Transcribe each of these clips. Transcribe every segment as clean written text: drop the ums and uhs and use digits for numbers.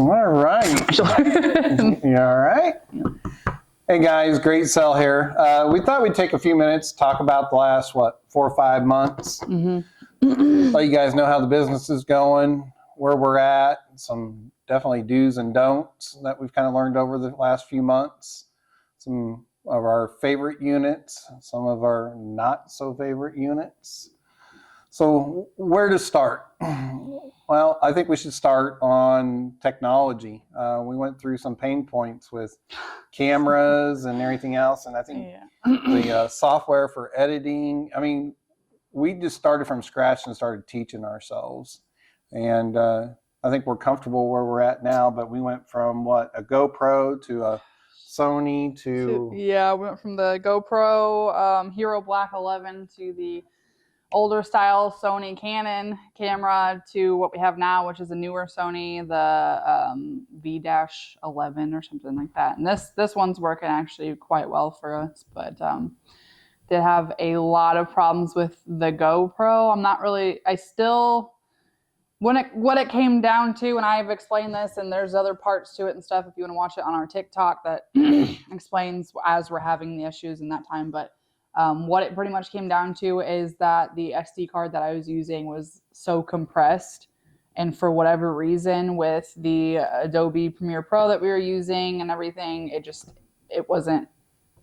All right. You all right? Hey guys, great sell here. We thought we'd take a few minutes to talk about the last, 4 or 5 months. Let you guys know how the business is going, where we're at, some definitely do's and don'ts that we've kind of learned over the last few months. Some of our favorite units, some of our not so favorite units. So where to start? Well, I think we should start on technology. We went through some pain points with cameras and everything else, and I think the software for editing, I mean, we just started from scratch and started teaching ourselves. And I think we're comfortable where we're at now, but we went from a GoPro to a Sony to... Yeah, we went from the GoPro Hero Black 11 to the older style Sony Canon camera to what we have now, which is a newer Sony, the V-11 or something like that. And this one's working actually quite well for us, but did have a lot of problems with the GoPro. What it came down to, and I've explained this, and there's other parts to it and stuff if you want to watch it on our TikTok that explains as we're having the issues in that time. But what it pretty much came down to is that the SD card that I was using was so compressed, and for whatever reason with the Adobe Premiere Pro that we were using and everything, it wasn't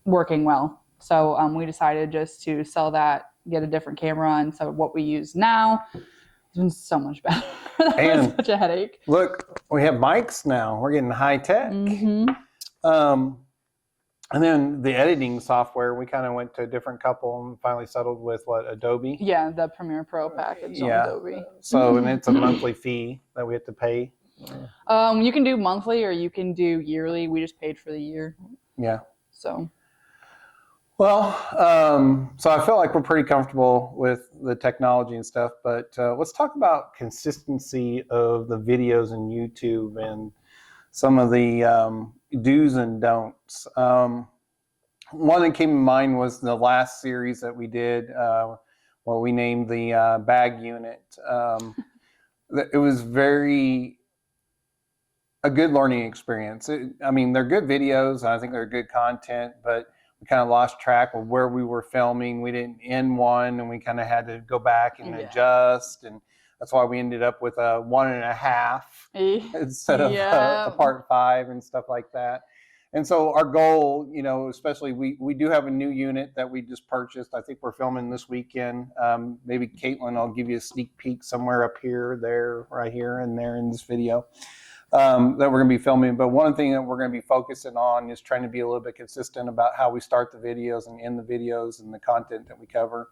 working well. So we decided just to sell that, get a different camera, and so what we use now has been so much better. That was such a headache. Look, we have mics now. We're getting high tech. And then the editing software, we kind of went to a different couple and finally settled with Adobe? Yeah, the Premiere Pro package on Adobe. So, and it's a monthly fee that we have to pay? You can do monthly or you can do yearly. We just paid for the year. Yeah. So. Well, so I feel like we're pretty comfortable with the technology and stuff, but let's talk about consistency of the videos in YouTube and some of the do's and don'ts. One that came to mind was the last series that we did, what we named the bag unit. It was a good learning experience. They're good videos. I think they're good content, but we kind of lost track of where we were filming. We didn't end one, and we kind of had to go back and adjust, and that's why we ended up with a 1.5 instead of a part 5 and stuff like that. And so our goal, especially we do have a new unit that we just purchased. I think we're filming this weekend. Maybe Caitlin, I'll give you a sneak peek somewhere up here, there, right here, and there in this video. That we're going to be filming. But one thing that we're going to be focusing on is trying to be a little bit consistent about how we start the videos and end the videos and the content that we cover.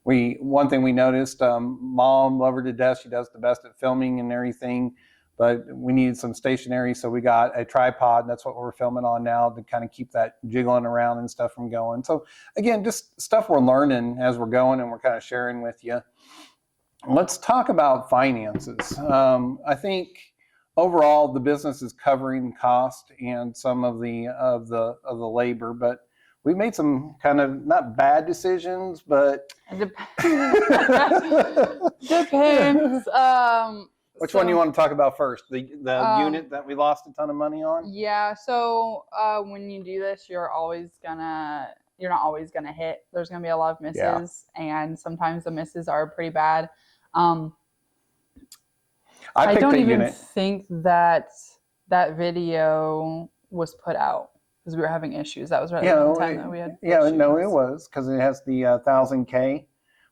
One thing we noticed, Mom, love her to death. She does the best at filming and everything, but we needed some stationery. So we got a tripod. That's what we're filming on now to kind of keep that jiggling around and stuff from going. So again, just stuff we're learning as we're going and we're kind of sharing with you. Let's talk about finances. I think overall, the business is covering cost and some of the labor, but we made some kind of not bad decisions, but depends. Which one do you want to talk about first? The unit that we lost a ton of money on? Yeah. So when you do this, you're not always gonna hit. There's gonna be a lot of misses, and sometimes the misses are pretty bad. I don't even think that video was put out because we were having issues. That was right around the time that we had issues. It was because it has the 1,000K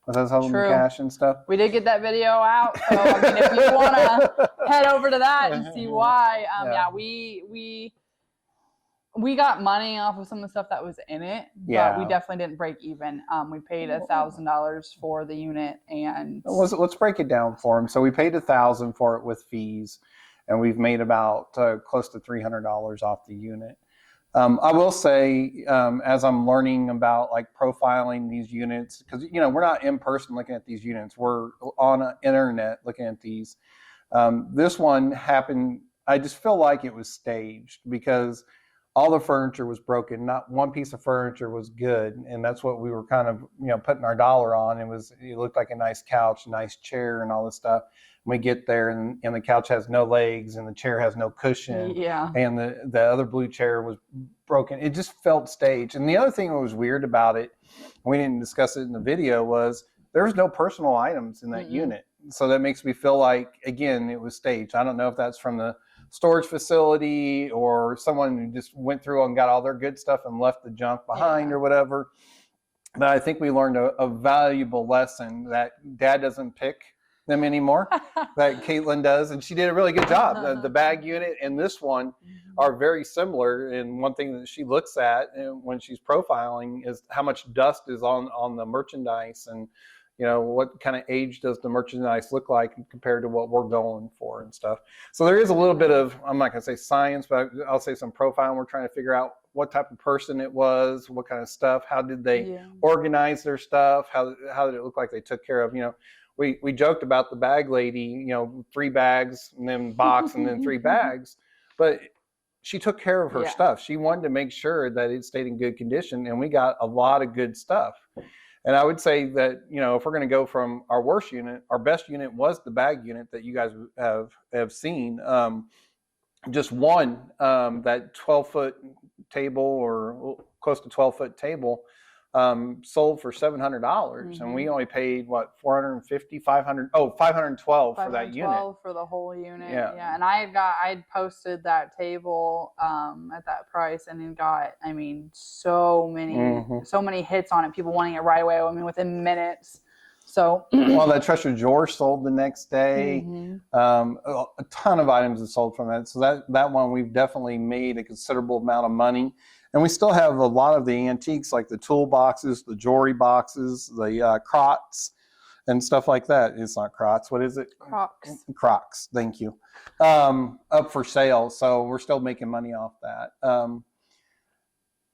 with us holding the cash and stuff. We did get that video out, so if you want to head over to that and see why, we got money off of some of the stuff that was in it, but we definitely didn't break even. We paid $1,000 for the unit, and let's break it down for them. So we paid $1,000 for it with fees, and we've made about close to $300 off the unit. I will say, as I'm learning about profiling these units, because we're not in person looking at these units, we're on the internet looking at these. This one happened. I just feel like it was staged because all the furniture was broken. Not one piece of furniture was good. And that's what we were kind of, putting our dollar on. It looked like a nice couch, a nice chair and all this stuff. We get there and the couch has no legs and the chair has no cushion. Yeah. And the other blue chair was broken. It just felt staged. And the other thing that was weird about it, we didn't discuss it in the video, was there was no personal items in that unit. So that makes me feel like, again, it was staged. I don't know if that's from the storage facility or someone who just went through and got all their good stuff and left the junk behind or whatever. But I think we learned a valuable lesson that Dad doesn't pick them anymore, that Caitlin does, and she did a really good job. The bag unit and this one are very similar, and one thing that she looks at when she's profiling is how much dust is on the merchandise, and what kind of age does the merchandise look like compared to what we're going for and stuff. So there is a little bit of, I'm not going to say science, but I'll say some profiling. We're trying to figure out what type of person it was, what kind of stuff, how did they organize their stuff, how did it look like they took care of, we joked about the bag lady, 3 bags and then box and then 3 bags, but she took care of her stuff. She wanted to make sure that it stayed in good condition, and we got a lot of good stuff. And I would say that, if we're going to go from our worst unit, our best unit was the bag unit that you guys have seen. Just one, that 12-foot table, or close to 12-foot table, sold for $700, and we only paid $450, $512 for that unit. For the whole unit. Yeah. And I'd posted that table at that price, and it got, so many hits on it. People wanting it right away. Within minutes. So well, that treasure drawer sold the next day. A ton of items have sold from it. So that one, we've definitely made a considerable amount of money. And we still have a lot of the antiques, like the tool boxes, the jewelry boxes, the crocs, and stuff like that. It's not crocs. What is it? Crocs. Crocs. Thank you. Up for sale. So we're still making money off that.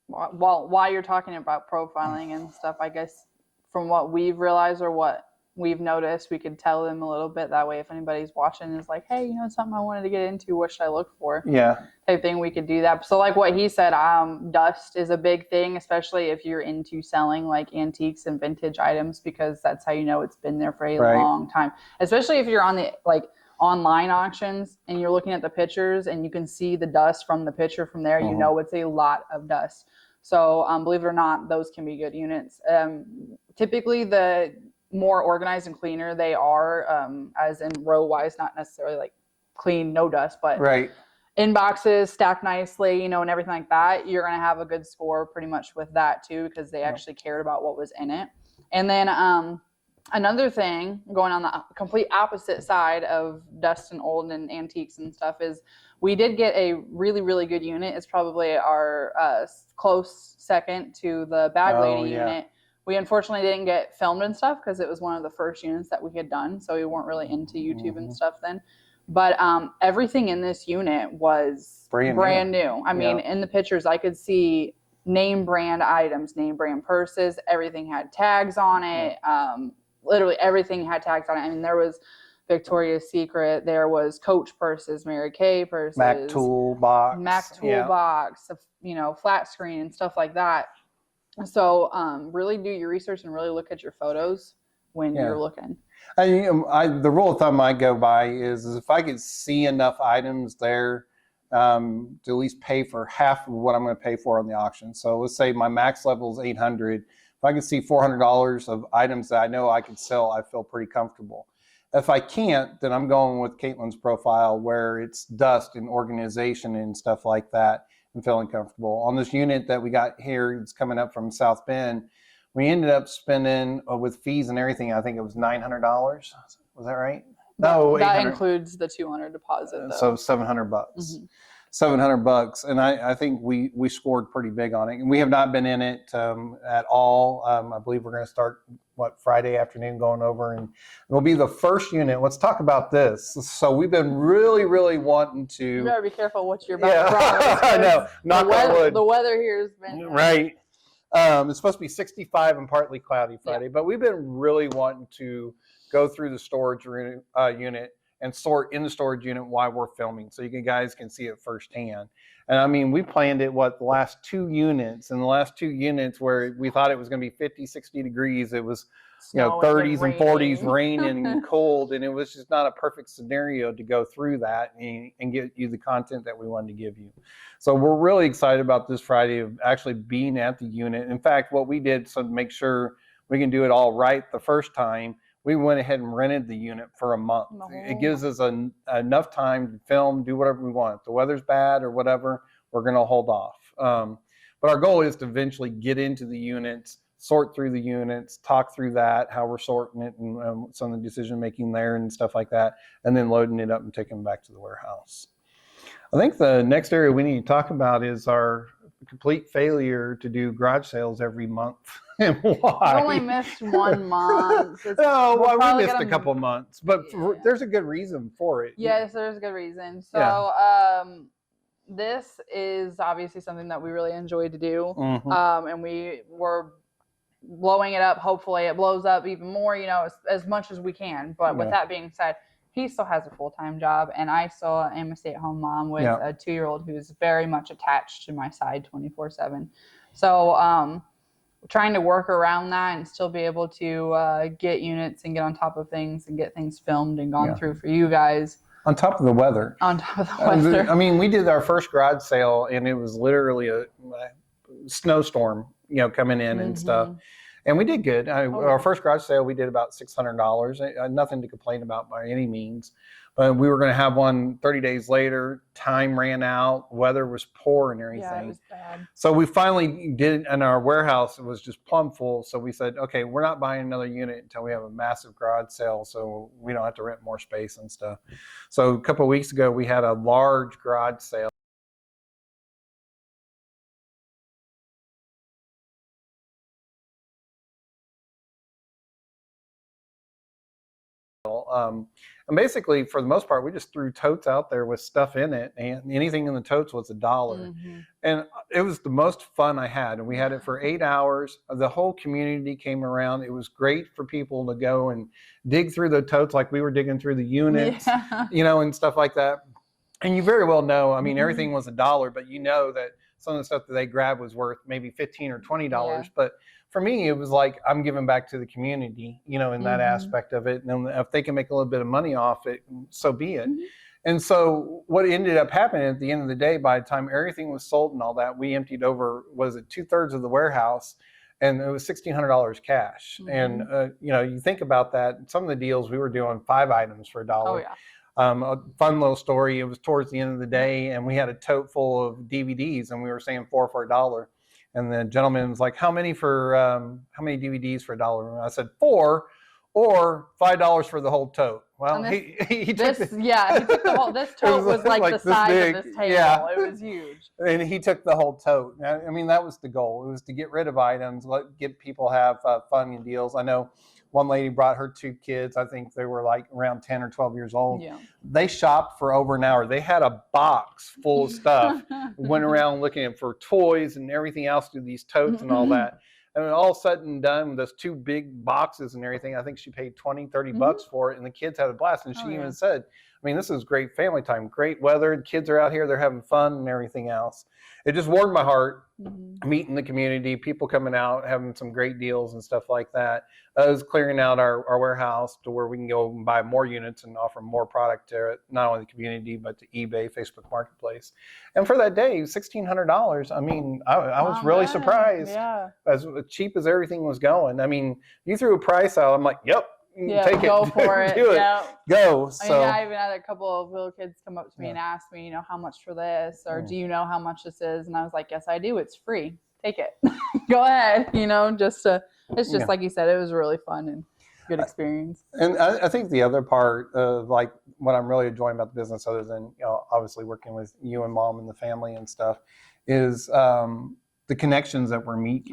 While you're talking about profiling and stuff, I guess from what we've realized or what we've noticed, we could tell them a little bit. That way, if anybody's watching is like, hey, something I wanted to get into, what should I look for? Yeah. Type thing, we could do that. So like what he said, dust is a big thing, especially if you're into selling like antiques and vintage items, because that's how it's been there for a long time. Especially if you're on the online auctions and you're looking at the pictures and you can see the dust from the picture from there, it's a lot of dust. So believe it or not, those can be good units. Typically, the more organized and cleaner they are, as in row wise, not necessarily like clean, no dust, but in boxes stacked nicely, and everything like that, you're going to have a good score pretty much with that too, because they actually cared about what was in it. And then another thing, going on the complete opposite side of dust and old and antiques and stuff, is we did get a really, really good unit. It's probably our close second to the bag lady unit. We unfortunately didn't get filmed and stuff because it was one of the first units that we had done. So we weren't really into YouTube and stuff then. But everything in this unit was brand new. In the pictures, I could see name brand items, name brand purses. Everything had tags on it. Literally everything had tags on it. There was Victoria's Secret. There was Coach purses, Mary Kay purses. Mac Toolbox, flat screen and stuff like that. So really do your research and really look at your photos when you're looking. The rule of thumb I go by is if I could see enough items there to at least pay for half of what I'm going to pay for on the auction. So let's say my max level is $800. If I can see $400 of items that I know I can sell, I feel pretty comfortable. If I can't, then I'm going with Caitlin's profile, where it's dust and organization and stuff like that, and feeling comfortable. On this unit that we got here, it's coming up from South Bend, we ended up spending, with fees and everything, I think it was $900. Was that right? No, that includes the $200 deposit, though. So $700. $700, and I think we scored pretty big on it. And we have not been in it at all. I believe we're going to start Friday afternoon going over, and it'll be the first unit. Let's talk about this. So we've been really, really wanting to. You better be careful what you're about to promise. I know. Knock on wood. The weather here has been right. It's supposed to be 65 and partly cloudy Friday, but we've been really wanting to go through the storage unit and sort in the storage unit while we're filming, so you guys can see it firsthand. And I mean, we planned it, the last 2 units, and the last 2 units where we thought it was going to be 50, 60 degrees, it was, 30s and 40s, raining and cold, and it was just not a perfect scenario to go through that and get you the content that we wanted to give you. So we're really excited about this Friday of actually being at the unit. In fact, what we did, so to make sure we can do it all right the first time, we went ahead and rented the unit for a month. It gives us enough time to film, do whatever we want. If the weather's bad or whatever, we're going to hold off. But our goal is to eventually get into the units, sort through the units, talk through that, how we're sorting it, and some of the decision making there and stuff like that, and then loading it up and taking it back to the warehouse. I think the next area we need to talk about is our complete failure to do garage sales every month. And why? We only missed 1 month. We missed a couple months, but there's a good reason for it. Yes, there's a good reason. So this is obviously something that we really enjoy to do. And we were blowing it up. Hopefully it blows up even more, as much as we can. But with that being said, he still has a full-time job, and I still am a stay-at-home mom with a 2-year-old who's very much attached to my side 24/7. So trying to work around that and still be able to get units and get on top of things and get things filmed and gone through for you guys. On top of the weather. On top of the weather. I mean, we did our first garage sale, and it was literally a snowstorm, coming in and stuff. And we did good. Our first garage sale, we did about $600. Nothing to complain about by any means. But we were going to have one 30 days later. Time ran out. Weather was poor and everything. Yeah, it was bad. So we finally did it, and our warehouse was just plumb full. So we said, okay, we're not buying another unit until we have a massive garage sale, so we don't have to rent more space and stuff. So a couple of weeks ago, we had a large garage sale. And basically, for the most part, we just threw totes out there with stuff in it, and anything in the totes was $1. And it was the most fun I had. And we had it for 8 hours. The whole community came around. It was great for people to go and dig through the totes like we were digging through the units, and stuff like that. And you very well know, I mean, everything was $1, but that some of the stuff that they grabbed was worth maybe $15 or $20. But for me, it was like I'm giving back to the community, in that aspect of it. And if they can make a little bit of money off it, so be it. And so what ended up happening at the end of the day, by the time everything was sold and all that, we emptied over, 2/3 of the warehouse, and it was $1,600 cash. And, you think about that, some of the deals we were doing 5 items for $1. Oh, yeah. A fun little story. It was towards the end of the day, and we had a tote full of DVDs, and we were saying 4 for $1. And the gentleman was like, how many DVDs for $1? And I said 4 or $5 for the whole tote. Well, he took the whole, this tote was like the size of this table. Yeah. It was huge. And he took the whole tote. I mean, that was the goal. It was to get rid of items, get people have fun and deals. I know one lady brought her 2 kids. I think they were like around 10 or 12 years old. Yeah. They shopped for over an hour. They had a box full of stuff. Went around looking for toys and everything else through these totes and all that. And all said and done with those 2 big boxes and everything, I think she paid $20-$30 for it, and the kids had a blast. And she even said, I mean, this is great family time, great weather, the kids are out here, they're having fun and everything else. It just warmed my heart, meeting the community, people coming out, having some great deals and stuff like that. It was clearing out our warehouse to where we can go and buy more units and offer more product to not only the community, but to eBay, Facebook Marketplace. And for that day, $1,600, I mean, I was really surprised. As cheap as everything was going. I mean, you threw a price out, I'm like, yep. Take go it. for it. Do it. Go. So I even had a couple of little kids come up to me and ask me, how much for this, or do you know how much this is? And I was like, yes, I do. It's free. Take it. Go ahead. It's just like you said, it was really fun and good experience. And I think the other part of like what I'm really enjoying about the business, other than obviously working with you and Mom and the family and stuff, is the connections that we're meeting.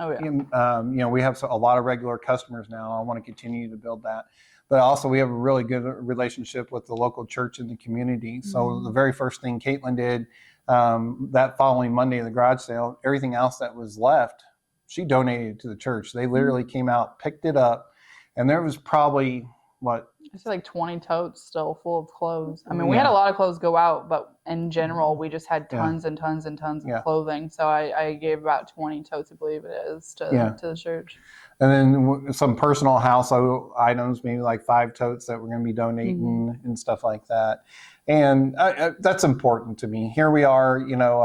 We have a lot of regular customers now. I want to continue to build that. But also we have a really good relationship with the local church and the community. So the very first thing Caitlin did that following Monday of the garage sale, everything else that was left, she donated to the church. They literally came out, picked it up, and there was probably what? I see like 20 totes still full of clothes. I mean, we had a lot of clothes go out, but in general, we just had tons and tons and tons of clothing. So I gave about 20 totes, I believe it is, to the church. And then some personal household items, maybe like 5 totes that we're going to be donating and stuff like that. And that's important to me. Here we are,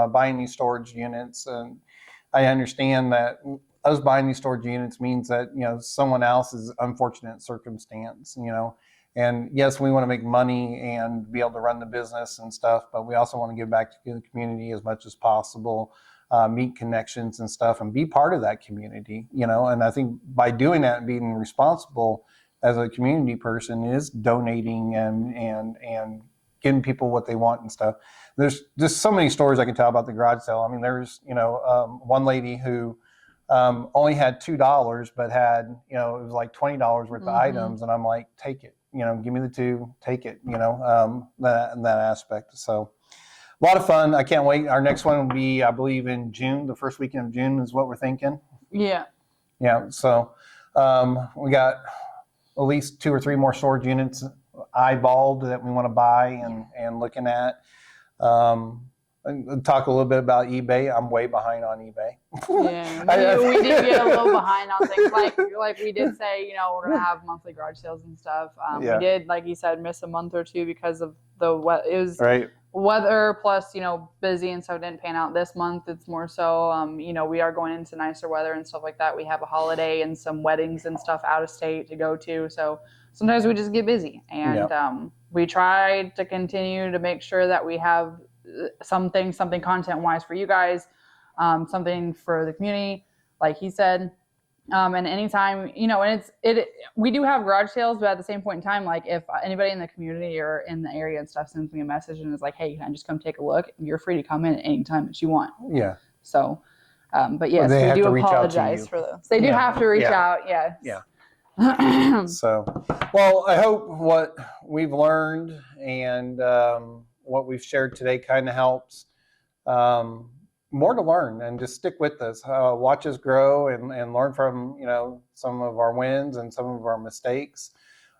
buying these storage units, and I understand that us buying these storage units means that, someone else's unfortunate circumstance, and yes, we want to make money and be able to run the business and stuff, but we also want to give back to the community as much as possible, meet connections and stuff, and be part of that community, and I think by doing that and being responsible as a community person is donating and giving people what they want and stuff. There's just so many stories I can tell about the garage sale. I mean, there's, one lady who only had $2, but had, it was like $20 worth of items. And I'm like, take it, give me the 2, take it, that aspect. So a lot of fun. I can't wait. Our next one will be, I believe, in June. The first weekend of June is what we're thinking. Yeah. Yeah. So we got at least 2 or 3 more storage units eyeballed that we want to buy and looking at. And talk a little bit about eBay. I'm way behind on eBay. Yeah, we did get a little behind on things. Like we did say, we're gonna have monthly garage sales and stuff. We did, like you said, miss a month or 2 because of the it was weather plus busy and stuff didn't pan out this month. It's more so we are going into nicer weather and stuff like that. We have a holiday and some weddings and stuff out of state to go to, so sometimes we just get busy, and we try to continue to make sure that we have something content-wise for you guys, something for the community, like he said. And anytime, and we do have garage sales, but at the same point in time, like if anybody in the community or in the area and stuff sends me a message and is like, hey, can I just come take a look? You're free to come in at any time that you want. Yeah. So, but yes, we do apologize for those. They do have to reach out. Yes. Yeah. So, well, I hope what we've learned and what we've shared today kind of helps. More to learn, and just stick with us. Watch us grow and learn from some of our wins and some of our mistakes.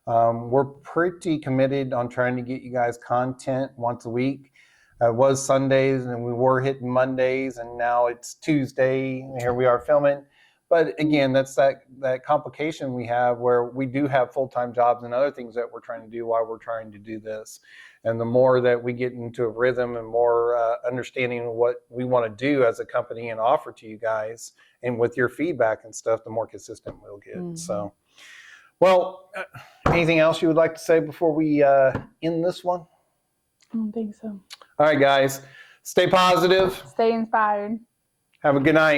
We're pretty committed on trying to get you guys content once a week. It was Sundays, and we were hitting Mondays, and now it's Tuesday, and here we are filming. But again, that's that complication we have where we do have full-time jobs and other things that we're trying to do while we're trying to do this. And the more that we get into a rhythm and more understanding of what we want to do as a company and offer to you guys, and with your feedback and stuff, the more consistent we'll get. So, well, anything else you would like to say before we end this one? I don't think so. All right, guys. Stay positive. Stay inspired. Have a good night.